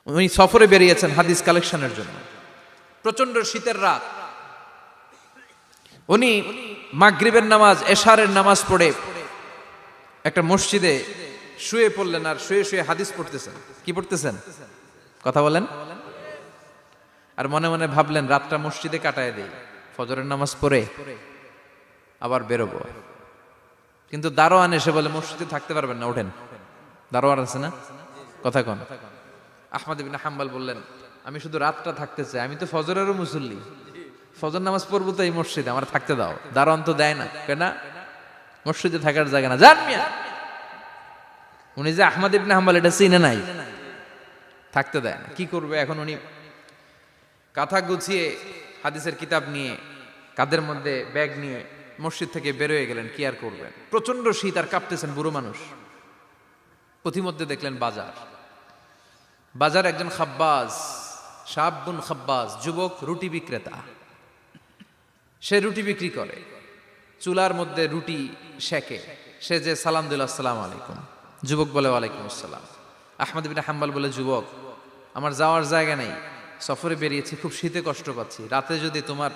উনি সফরে বেরিয়েছেন হাদিস কালেকশনের জন্য। প্রচন্ড শীতের রাত, উনি মাগরিবের নামাজ, এশারের নামাজ পড়ে একটা মসজিদে শুয়ে পড়লেন, আর শুয়ে শুয়ে হাদিস পড়তেছেন। কি পড়তেছেন? কথা বলেন। আর মনে মনে ভাবলেন রাতটা মসজিদে কাটায় দেই, ফজরের নামাজ পড়ে আবার বেরোবো। কিন্তু দারোয়ান এসে বলে মসজিদে থাকতে পারবেন না, ওঠেন। দারোয়ান আছে না? কথা কন। আহমদ ইবনে হাম্বল বললেন আমি শুধু রাতটা থাকতে চাই, আমি তো ফজরেরও মুসল্লি, ফজর নামাজ পড়বো তো এই মসজিদে, আমার থাকতে দাও। দারোয়ান তো দেয় না, কেন? মসজিদে থাকার জায়গা না, জান মিয়া। উনি যে আহমদ ইবনে হাম্বল এটা চিনে নাই, থাকতে দেয় না। কি করবে এখন? উনি কাঁথা গুছিয়ে হাদিসের কিতাব নিয়ে কাঁধের মধ্যে ব্যাগ নিয়ে মসজিদ থেকে বেরোয় গেলেন। কি আর করবেন, প্রচন্ড শীত, আর কাঁপতেছেন, বুড়ো মানুষ। পথিমধ্যে দেখলেন বাজার। বাজার একজন খাব্বাজ, শাবুন খাব্বাজ, যুবক রুটি বিক্রেতা। সে রুটি বিক্রি করে, চুলার মধ্যে রুটি সেকে। সে যে সালাম দিল আসসালামু আলাইকুম, যুবক বলে ওয়ালাইকুম আসসালাম। আহমদ ইবনে হাম্বল বলে যুবক আমার যাওয়ার জায়গা নেই, সফরে বেরিয়েছি, খুব শীতে কষ্ট পাচ্ছি, রাতে যদি তোমার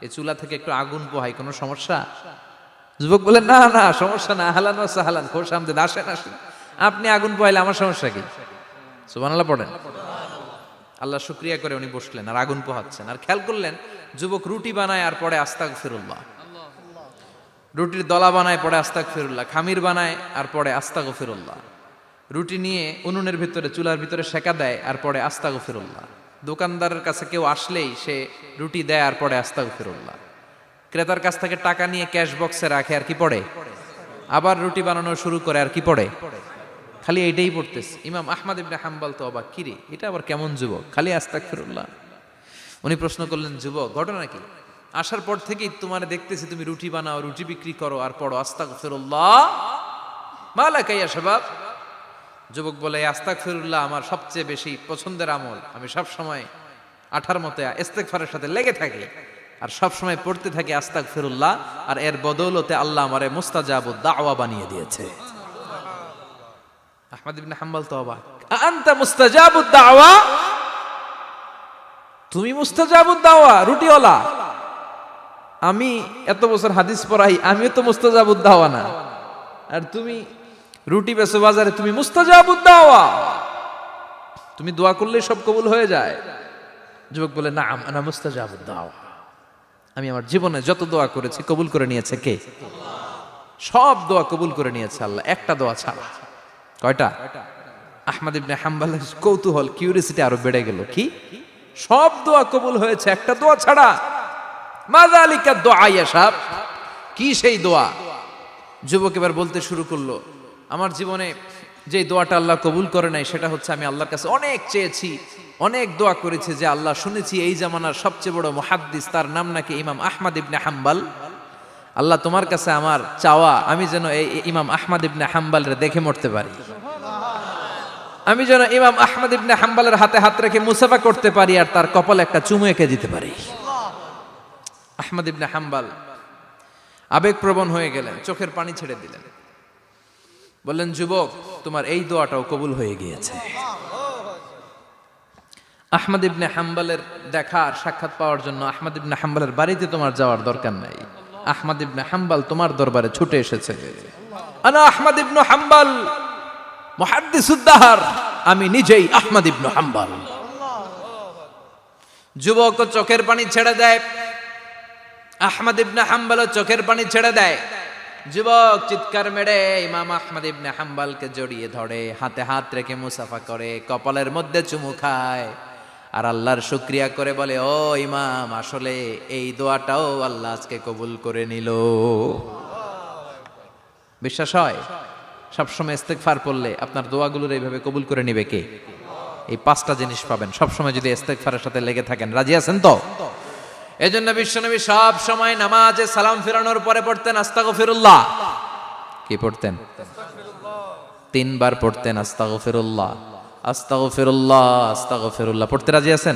এই চুলা থেকে একটু আগুন পোহাই কোনো সমস্যা? যুবক বলে না না সমস্যা না, আহলান ওয়া সাহলান, খোশ আমদেদ, আসেন আসেন, আপনি আগুন পোহাইলে আমার সমস্যা কি? সুবহানাল্লাহ পড়েন। আল্লাহ শুকরিয়া করে উনি বসলেন আর আগুন পোহাচ্ছেন। আর খেয়াল করলেন যুবক রুটি বানায় আর পড়ে আস্তাগফিরুল্লাহ, রুটির দলা বানায় পড়ে আস্তাগফিরুল্লাহ, খামির বানায় আর পড়ে আস্তাগফিরুল্লাহ, রুটি নিয়ে উনুনের ভিতরে চুলার ভিতরে সেকা দেয় আর পড়ে আস্তাগফিরুল্লাহ। দোকানদারের কাছে কেউ আসলেই সে রুটি দেয় আর পড়ে আস্তাগফিরুল্লাহ। ক্রেতার কাছ থেকে টাকা নিয়ে ক্যাশ বক্সে রাখে আর কি পড়ে? আবার রুটি বানানো শুরু করে আর কি পড়ে? খালি এইটাই পড়তেছে। ইমাম আহমদ ইবনে হাম্বল তো অবাক, কিরে এটা আবার কেমন যুবক, খালি আস্তাগফিরুল্লাহ। উনি প্রশ্ন করলেন যুবক ঘটনা কি? আসার পর থেকেই তোমার দেখতেছি তুমি রুটি বানাও, রুটি বিক্রি করো আর পড়ো আস্তাগফিরুল্লাহ, মালাকা ইয়া শাবাব। যুবক বলে আস্তাগফিরুল্লাহ আমার সবচেয়ে বেশি পছন্দের আমল, আমি সব সময় আঠার মতো ইস্তেগফারের সাথে লেগে থাকি আর সব সময় পড়তে থাকি আস্তাগফিরুল্লাহ, আর এর বদৌলতে আল্লাহ আমারে মুস্তাজাবুদ দাওয়া বানিয়ে দিয়েছে। আহমদ ইবনে হাম্বল তো অবাক, আনতা মুস্তাজাবুদ দাওয়া, তুমি মুস্তাজাবুদ দাওয়া, রুটিওয়ালা। আমি এত বছর হাদিস পড়াই, আমিও তো মুস্তাজাবুদ দাওয়া না, আর তুমি রুটি বেচো বাজারে, তুমি মুস্তাজাবুদ দাওয়া, তুমি দোয়া করলে সব কবুল হয়ে যায়। যুবক বলে না আনা মুস্তাজাবুদ দাওয়া, আমি আমার জীবনে যত দোয়া করেছি কবুল করে নিয়েছে কে? সব দোয়া কবুল করে নিয়েছে আল্লাহ, একটা দোয়া ছাড়া। কয়টা? আহমদ ইবনে হাম্বলের কৌতূহল, কিউরিসিটি আরো বেড়ে গেল। কি? সব দোয়া কবুল হয়েছে একটা দোয়া ছাড়া। মাযালিকা দুআ ইয়া শাব, কি সেই দোয়া? যুবক এবার বলতে শুরু করলো আমার জীবনে যে দোয়াটা আল্লাহ কবুল করে নাই সেটা হচ্ছে আমি আল্লাহর কাছে অনেক চেয়েছি, অনেক দোয়া করেছি যে আল্লাহ শুনেছি এই জামানার সবচেয়ে বড় মুহাদ্দিস, তার নাম নাকি ইমাম আহমদ ইবনে হাম্বল। আল্লাহ তোমার কাছে আমার চাওয়া আমি যেন এই ইমাম আহমদ ইবনে হাম্বলরে দেখে মরতে পারি, আমি যেন ইমাম আহমদ ইবনে হাম্বলের হাতে হাত রেখে মুসাফা করতে পারি আর তার কপালে একটা চুমু এঁকে দিতে পারি। আহমদ ইবনে হাম্বল আবেগপ্রবণ হয়ে গেলেন, চোখের পানি ছেড়ে দিলেন, বললেন যুবক তোমার এই দোয়াটাও কবুল হয়ে গিয়েছে। আহমদ ইবনে হাম্বলের দেখা আর সাক্ষাৎ পাওয়ার জন্য আহমদ ইবনে হাম্বলের বাড়িতে তোমার যাওয়ার দরকার নাই, আহমদ ইবনে হাম্বল তোমার দরবারে ছুটে এসেছে। আনা আহমদ ইবনে হাম্বল মুহাদ্দিসুদ দাহর, আমি নিজেই আহমদ ইবনে হাম্বল। যুবক চোখের পানি ছেড়ে দেয়, আহমদ ইবনে হাম্বল চোখের পানি ছেড়ে দেয়। যুবক চিৎকার মেরে ইমাম আহমদ ইবনে হাম্বলকে জড়িয়ে ধরে, হাতে হাত রেখে মুসাফা করে, কপালের মধ্যে চুমু খায় আর আল্লাহর শুকরিয়া করে বলে ও ইমাম আসলে এই দোয়াটাও আল্লাহ আজকে কবুল করে নিল। বিশ্বাস হয় সবসময় ইস্তেগফার পড়লে আপনার দোয়াগুলোর এইভাবে কবুল করে নিবে কে? এই পাঁচটা জিনিস পাবেন সবসময় যদি ইস্তেগফারের সাথে লেগে থাকেন। রাজি আছেন তো? এজন্য বিশ্বনবী সব সময় নামাজে সালাম ফেরানোর পরে পড়তেন আস্তাগফিরুল্লাহ। কি পড়তেন? তিনবার পড়তেন আস্তাগফিরুল্লাহ, আস্তাগফিরুল্লাহ, আস্তাগফিরুল্লাহ। পড়তে রাজি আছেন?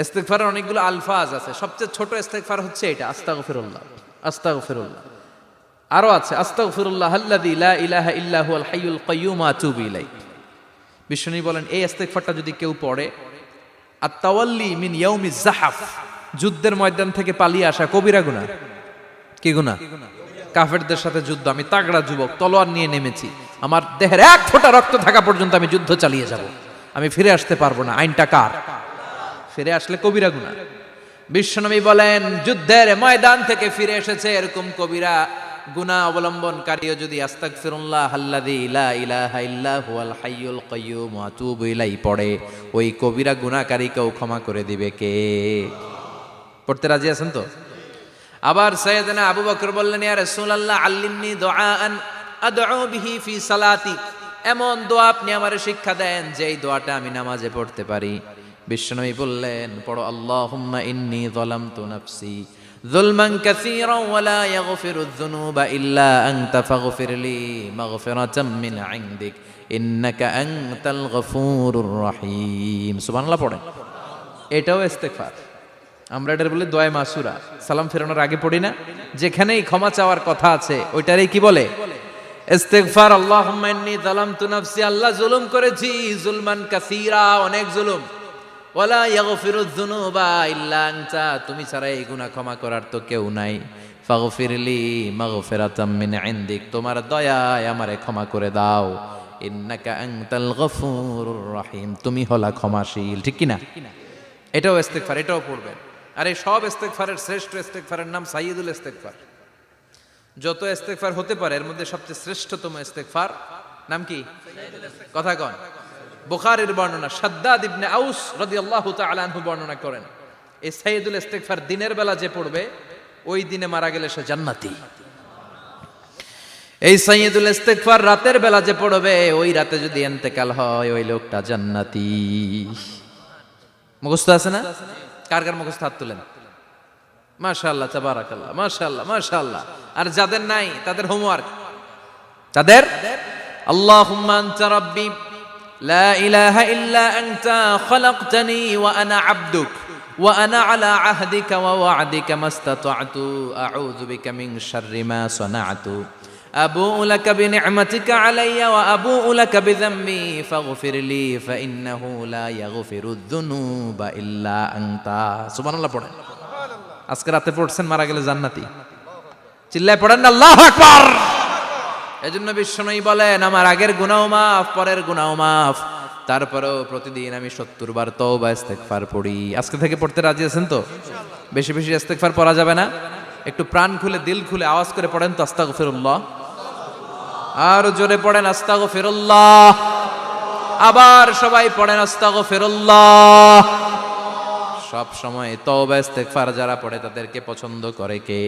ইস্তেগফারের অনেকগুলো আলফাজ আছে, সবচেয়ে ছোট ইস্তেগফার হচ্ছে এটা আস্তাগফিরুল্লাহ, আস্তাগফিরুল্লাহ। আরো আছে আস্তাগফিরুল্লাহ আল্লাযী লা ইলাহা ইল্লা হুয়াল হাইয়ুল কাইয়্যুম আতুবু ইলাইহি, বিশ্বনবী বলেন এই ইস্তেগফারটা যদি কেউ পড়ে, আত-তাওয়াল্লি মিন ইয়াউমিজ যাহাফ, যুদ্ধের ময়দান থেকে পালিয়ে আসা কবিরা গুনাহ। কি গুনাহ? কাফেরদের সাথে যুদ্ধ, আমি তাগড়া যুবক, তলোয়ার নিয়ে নেমেছি, আমার দেহের এক ফোঁটা রক্ত থাকা পর্যন্ত আমি যুদ্ধ চালিয়ে যাব, আমি ফিরে আসতে পারবো না, আইনটা কার? ফিরে আসলে কবিরা গুনাহ। বিশ্বনবী বলেন যুদ্ধের ময়দান থেকে ফিরে এসেছে এরকম কবিরা গুনাহ অবলম্বনকারীও যদি আস্তাগফিরুল্লাহ আল্লাযী লা ইলাহা ইল্লা হুয়াল হাইয়ুল কাইয়্যুম ওয়া আতুবু ইলাইহি পড়ে, ওই কবিরা গুনাহকারীকেও ক্ষমা করে দিবে কে? পড়তে রাজি আছেন তো? আবার সাইয়েদনা আবু বকর বললেন, ইয়া রাসূলুল্লাহ আল্লিমনি দুআআন আদউ বিহি ফি সালাতি, এমন দোয়া আপনি আমারে শিক্ষা দেন যেই দোয়াটা আমি নামাজে পড়তে পারি। বিশ্বনবী বললেন, পড়ো আল্লাহুম্মা ইন্নী যালামতু নাফসি যুলমান কাসীরান ওয়া লা ইয়াগফিরুয যুনুবা ইল্লা আনতা ফাগফিরলি মাগফিরাতাম মিন ইনদিক ইন্নাকা আনতাল গফুরুর রহিম। সুবহানাল্লাহ পড়েন। এটাও ইস্তেগফার। আমরা এটার বলে দোয়া মাসুরা, সালাম ফেরানোর আগে পড়ি না? যেখানেই ক্ষমা চাওয়ার কথা আছে ওইটারই কি বলে? ইস্তেগফার। আল্লাহুম্মা ইন্নী যালামতু নাফসি, আল্লাহ জুলুম করেছি, যুলমান কাসীরা, অনেক জুলুম, ওয়ালা ইয়াগফিরুয যুনুবা ইল্লা আনতা, তুমি ছাড়া এই গুনাহ ক্ষমা করার তো কেউ নাই। ফাগফিরলি মাগফিরাতাম মিন ইনদিক, তোমার দয়ায় আমারে ক্ষমা করে দাও। ইন্নাকা আনতাল গফুরুর রহিম, তুমি হলা ক্ষমাশীল। ঠিক কি না? এটাও ইস্তেগফার, এটাও পড়বেন। আর এই সব ইস্তেগফারের শ্রেষ্ঠ ইস্তেগফারের নাম সাইয়্যিদুল ইস্তেগফার। যত ইস্তেগফার হতে পারে এর মধ্যে সবচেয়ে শ্রেষ্ঠতম ইস্তেগফার নাম কি? কথা কন। বুখারীর বর্ণনা, শাদ্দাদ ইবনে আউস রাদিয়াল্লাহু তাআলা আনহু বর্ণনা করেন, এই সাইয়্যিদুল ইস্তেগফার দিনের বেলা যে পড়বে ওই দিনে মারা গেলে সে জান্নাতি। এই সাইয়্যিদুল ইস্তেগফার রাতের বেলা যে পড়বে ওই রাতে যদি ইন্তেকাল হয় ওই লোকটা জান্নাতি। মুখস্থ আছে না? কার কার মুখস্থ হাত তুলেন। মাশাআল্লাহ, তাবারাকাল্লাহ, মাশাআল্লাহ, মাশাআল্লাহ। আর যাদের নাই তাদের হোমওয়ার্ক, তাদের আল্লাহুম্মা আনতা রাব্বি লা ইলাহা ইল্লা আনতা খালাকতানি ওয়া আনা আবদুক ওয়া আনা আলা আহদিকা ওয়া ওয়া'দিকা মাস্তাতা'তু আউযু বিকা মিন শাররি মা সানা'তু আবুউ লাকা বিনি'মাতিকা আলাইয়া ওয়া আবুউ লাকা বিযামবি ফাগফিরলি ফাইন্নাহু লা ইয়াগফিরুয যুনুবা ইল্লা আনতা। সুবহানাল্লাহ পড়েন। আজকে রাতে পড়ছেন, মারা গেলে জান্নাতি। চিল্লায় পড়েন না আল্লাহু আকবার। এজন্য বিশ্বনবী বলেন আমার আগের গুনাহও মাফ, পরের গুনাহও মাফ, তারপরেও প্রতিদিন আমি 70 বার তওবা ইস্তেগফার পড়ি। আজকে থেকে পড়তে রাজি আছেন তো? বেশি বেশি ইস্তেগফার পড়া যাবে না? একটু প্রাণ খুলে দিল খুলে আওয়াজ করে পড়েন তো আস্তাগফিরুল্লাহ। আর জোরে পড়েন আস্তাগফিরুল্লাহ। আবার সবাই পড়েন আস্তাগফিরুল্লাহ। সব সময় তওবা ইস্তেগফার যারা পড়ে তাদেরকে পছন্দ করে কে?